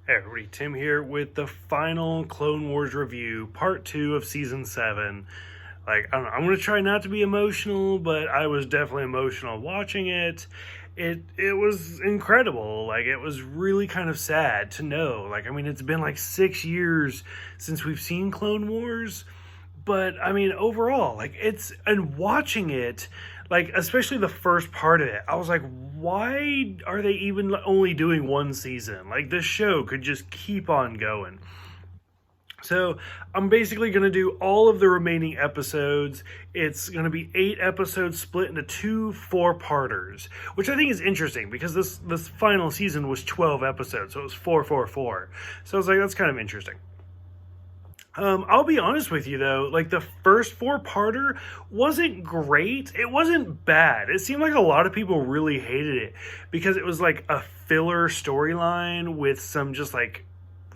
Hey everybody, Tim here with the final Clone Wars review, part 2 of season 7. I don't know, I'm going to try not to be emotional, but I was definitely emotional watching it. It was incredible. It was really kind of sad to know. It's been 6 years since we've seen Clone Wars, but overall, and watching it, especially the first part of it, I was like, why are they even only doing one season? This show could just keep on going. So I'm basically going to do all of the remaining episodes. It's going to be 8 episodes split into 2 4-parters, which I think is interesting because this final season was 12 episodes, so it was 4. So I was like, that's kind of interesting. I'll be honest with you though, the first 4-parter wasn't great. It wasn't bad. It seemed like a lot of people really hated it because it was a filler storyline with some just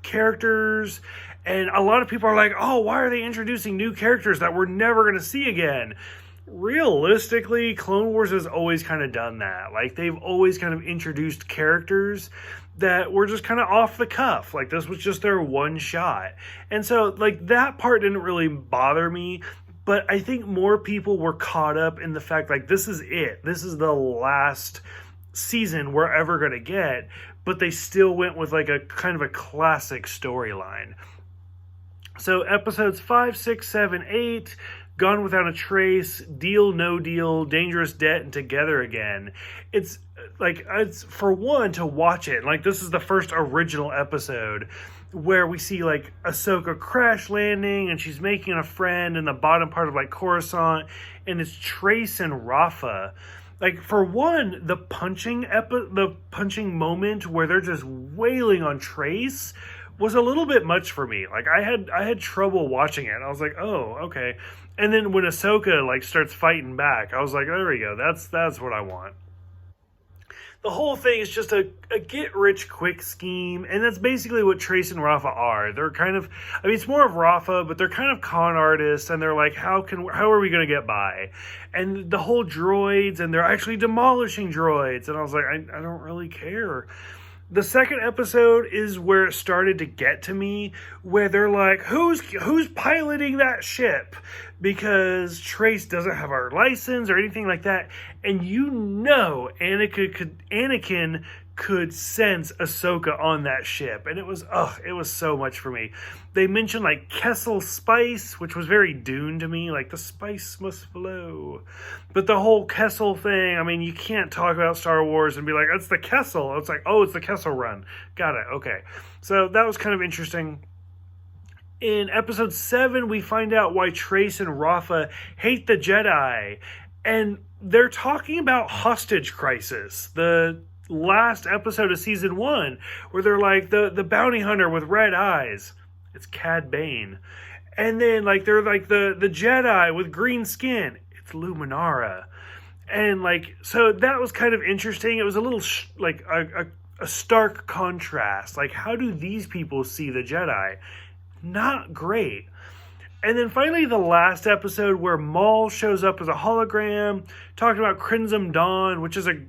characters. And a lot of people are like, oh, why are they introducing new characters that we're never going to see again? Realistically, Clone Wars has always kind of done that. They've always kind of introduced characters that were just kind of off the cuff. This was just their one shot. And so, that part didn't really bother me. But I think more people were caught up in the fact, this is it. This is the last season we're ever going to get. But they still went with, a kind of a classic storyline. So, episodes 5, 6, 7, 8... Gone Without a Trace, Deal, No Deal, Dangerous Debt, and Together Again. It's for one to watch it. This is the first original episode where we see Ahsoka crash landing and she's making a friend in the bottom part of Coruscant, and it's Trace and Rafa. For one, the punching moment where they're just wailing on Trace was a little bit much for me. I had trouble watching it. I was like, oh, okay. And then when Ahsoka starts fighting back, I was like, there we go. That's what I want. The whole thing is just a get-rich-quick scheme, and that's basically what Trace and Rafa are. They're kind of, it's more of Rafa, but they're kind of con artists, and they're like, how are we going to get by? And the whole droids, and they're actually demolishing droids, and I was like, I don't really care. The second episode is where it started to get to me, where they're like, who's piloting that ship? Because Trace doesn't have our license or anything like that. And Anakin could sense Ahsoka on that ship. And it was so much for me. They mentioned Kessel spice, which was very Dune to me, the spice must flow. But the whole Kessel thing, you can't talk about Star Wars and be like, it's the Kessel. It's it's the Kessel Run. Got it, okay. So that was kind of interesting. In episode 7, we find out why Trace and Rafa hate the Jedi. And they're talking about hostage crisis. The last episode of season 1, where they're like, the bounty hunter with red eyes. It's Cad Bane. And then they're the Jedi with green skin. It's Luminara. And so that was kind of interesting. It was a little a stark contrast. How do these people see the Jedi? Not great. And then finally the last episode where Maul shows up as a hologram, talking about Crimson Dawn, which is a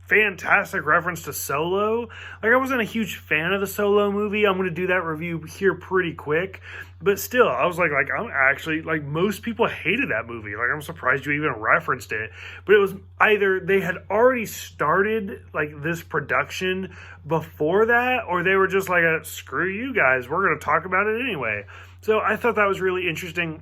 fantastic reference to Solo. I wasn't a huge fan of the Solo movie. I'm going to do that review here pretty quick. But still, I was I'm actually, most people hated that movie. I'm surprised you even referenced it. But it was either they had already started, this production before that, or they were just screw you guys, we're going to talk about it anyway. So I thought that was really interesting.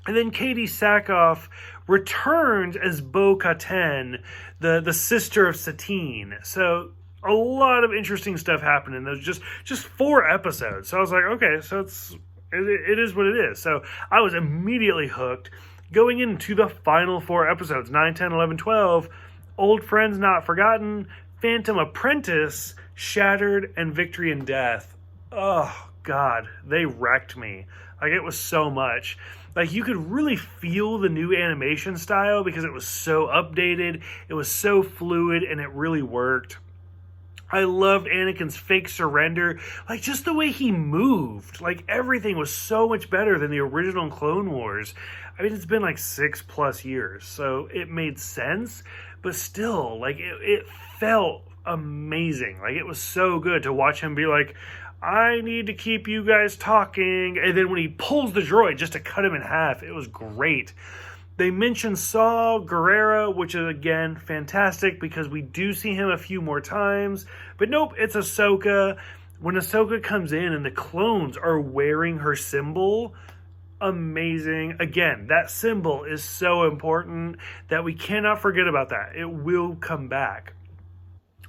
And then Katie Sackhoff returned as Bo-Katan, the sister of Satine. So a lot of interesting stuff happened in those just 4 episodes. So I was like, okay, so it is what it is. So I was immediately hooked. Going into the final 4 episodes, 9, 10, 11, 12, Old Friends Not Forgotten, Phantom Apprentice, Shattered, and Victory in Death. Oh, God, they wrecked me. It was so much. You could really feel the new animation style because it was so updated, it was so fluid, and it really worked. I loved Anakin's fake surrender. Just the way he moved. Everything was so much better than the original Clone Wars. It's been 6+ years, so it made sense. But still, it felt amazing. Like, it was so good to watch him be like, I need to keep you guys talking. And then when he pulls the droid just to cut him in half, it was great. They mentioned Saw Gerrera, which is, again, fantastic because we do see him a few more times. But nope, it's Ahsoka. When Ahsoka comes in and the clones are wearing her symbol, amazing. Again, that symbol is so important that we cannot forget about that. It will come back.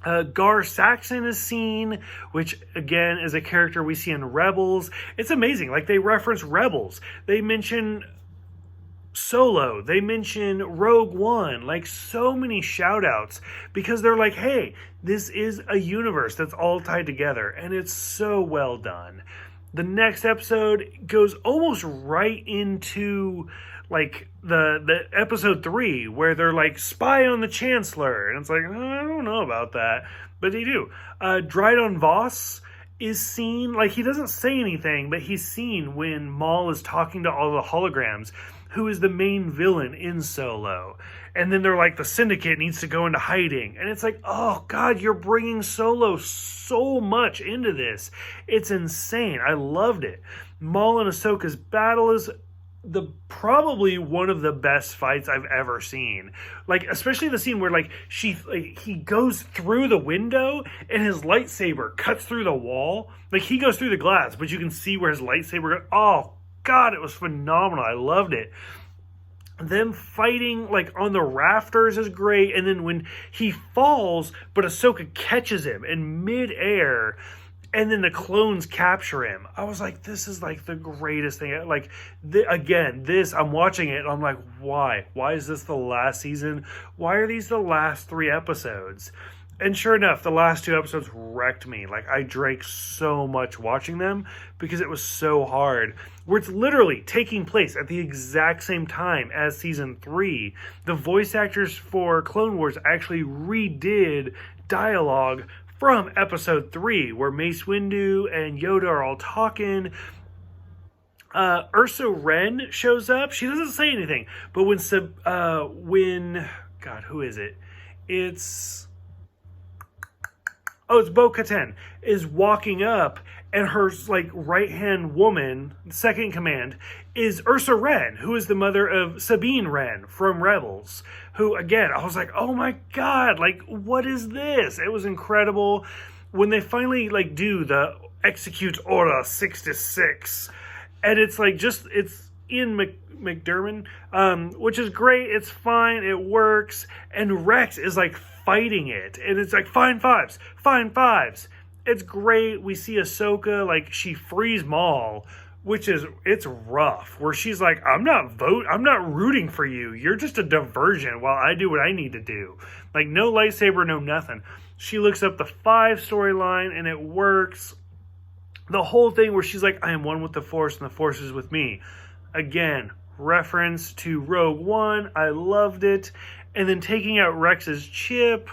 Gar Saxon is seen, which again is a character we see in Rebels. It's amazing. Like, they reference Rebels. They mention Solo. They mention Rogue One. Like, so many shout outs because they're like, hey, this is a universe that's all tied together, and it's so well done. The next episode goes almost right into like the episode 3 where they're like, spy on the Chancellor, and it's like, I don't know about that, but they do. Dryden Voss is seen, like, he doesn't say anything, but he's seen when Maul is talking to all the holograms, who is the main villain in Solo. And then they're like, the Syndicate needs to go into hiding. And it's like, oh God, you're bringing Solo so much into this. It's insane. I loved it. Maul and Ahsoka's battle is probably one of the best fights I've ever seen. Like, especially the scene where he goes through the window and his lightsaber cuts through the wall. Like, he goes through the glass, but you can see where his lightsaber goes. Oh God, it was phenomenal. I loved it. Them fighting like on the rafters is great, and then when he falls, but Ahsoka catches him in midair, and then the clones capture him. I was like, this is like the greatest thing. Like, I'm watching it, and I'm like, why? Why is this the last season? Why are these the last 3 episodes? And sure enough, the last 2 episodes wrecked me. Like, I drank so much watching them because it was so hard. Where it's literally taking place at the exact same time as season 3. The voice actors for Clone Wars actually redid dialogue from episode 3, where Mace Windu and Yoda are all talking. Ursa Wren shows up. She doesn't say anything, but God, who is it? It's Bo-Katan is walking up, and her like right-hand woman, second in command, is Ursa Wren, who is the mother of Sabine Wren from Rebels. Who, again, I was like, oh my God, like, what is this? It was incredible. When they finally like do the execute Order 66, and it's like it's Ian McDermott, which is great. It's fine. It works. And Rex is like fighting it, and it's like fine fives. It's great. We see Ahsoka, like, she frees Maul, it's rough, where she's like, I'm not rooting for you. You're just a diversion while I do what I need to do. Like, no lightsaber, no nothing. She looks up the 5 storyline, and it works. The whole thing where she's like, I am one with the Force, and the Force is with me. Again, reference to Rogue One. I loved it. And then taking out Rex's chip.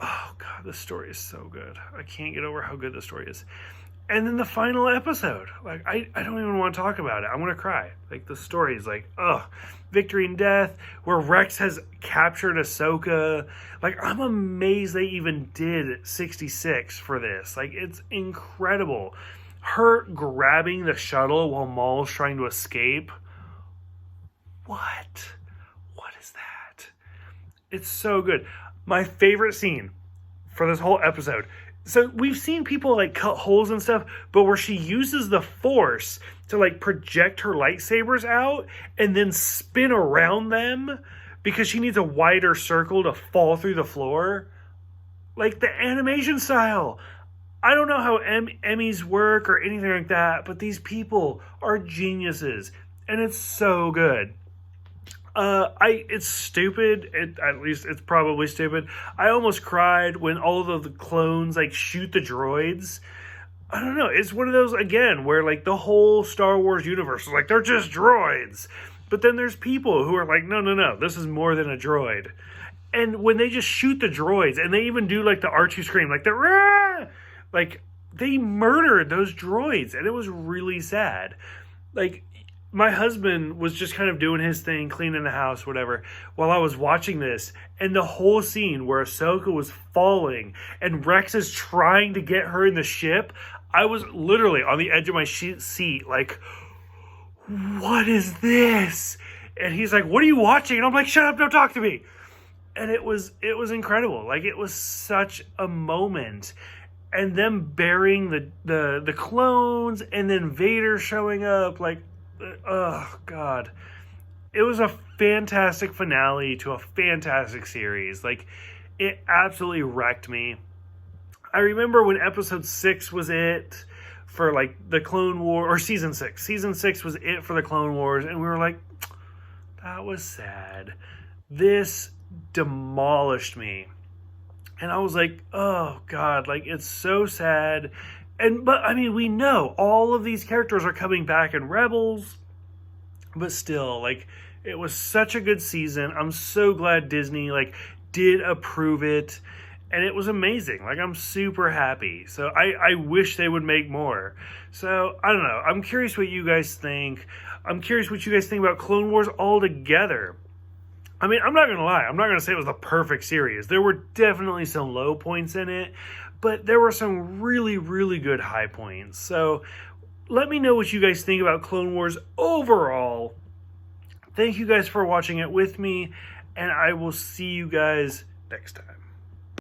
Oh God, this story is so good. I can't get over how good the story is. And then the final episode. Like, I don't even want to talk about it. I'm going to cry. Like, the story is like, victory and death, where Rex has captured Ahsoka. Like, I'm amazed they even did 66 for this. Like, it's incredible. Her grabbing the shuttle while Maul's trying to escape. What is that? It's so good. My favorite scene for this whole episode. So we've seen people like cut holes and stuff, but where she uses the Force to like project her lightsabers out and then spin around them because she needs a wider circle to fall through the floor. Like, the animation style. I don't know how Emmys work or anything like that, but these people are geniuses, and it's so good. It's stupid. At least it's probably stupid. I almost cried when all of the clones like shoot the droids. I don't know. It's one of those, again, where like the whole Star Wars universe is like, they're just droids. But then there's people who are like, no, this is more than a droid. And when they just shoot the droids, and they even do like the Archie scream, like the Rah! Like, they murdered those droids, and it was really sad. Like, my husband was just kind of doing his thing, cleaning the house, whatever, while I was watching this. And the whole scene where Ahsoka was falling and Rex is trying to get her in the ship, I was literally on the edge of my seat, like, what is this? And he's like, what are you watching? And I'm like, shut up, don't talk to me. And it was incredible. Like, it was such a moment. And them burying the clones and then Vader showing up, like, oh God. It was a fantastic finale to a fantastic series. Like, it absolutely wrecked me. I remember when episode 6 was it for like the Clone War, or season 6. Season 6 was it for the Clone Wars, and we were like, that was sad. This demolished me. And I was like, oh God, like, it's so sad. But I mean, we know all of these characters are coming back in Rebels, but still, like, it was such a good season. I'm so glad Disney, like, did approve it, and it was amazing. Like, I'm super happy. So I wish they would make more. So I don't know. I'm curious what you guys think. I'm curious what you guys think about Clone Wars altogether. I mean, I'm not going to lie. I'm not going to say it was the perfect series. There were definitely some low points in it, but there were some really, really good high points. So let me know what you guys think about Clone Wars overall. Thank you guys for watching it with me, and I will see you guys next time.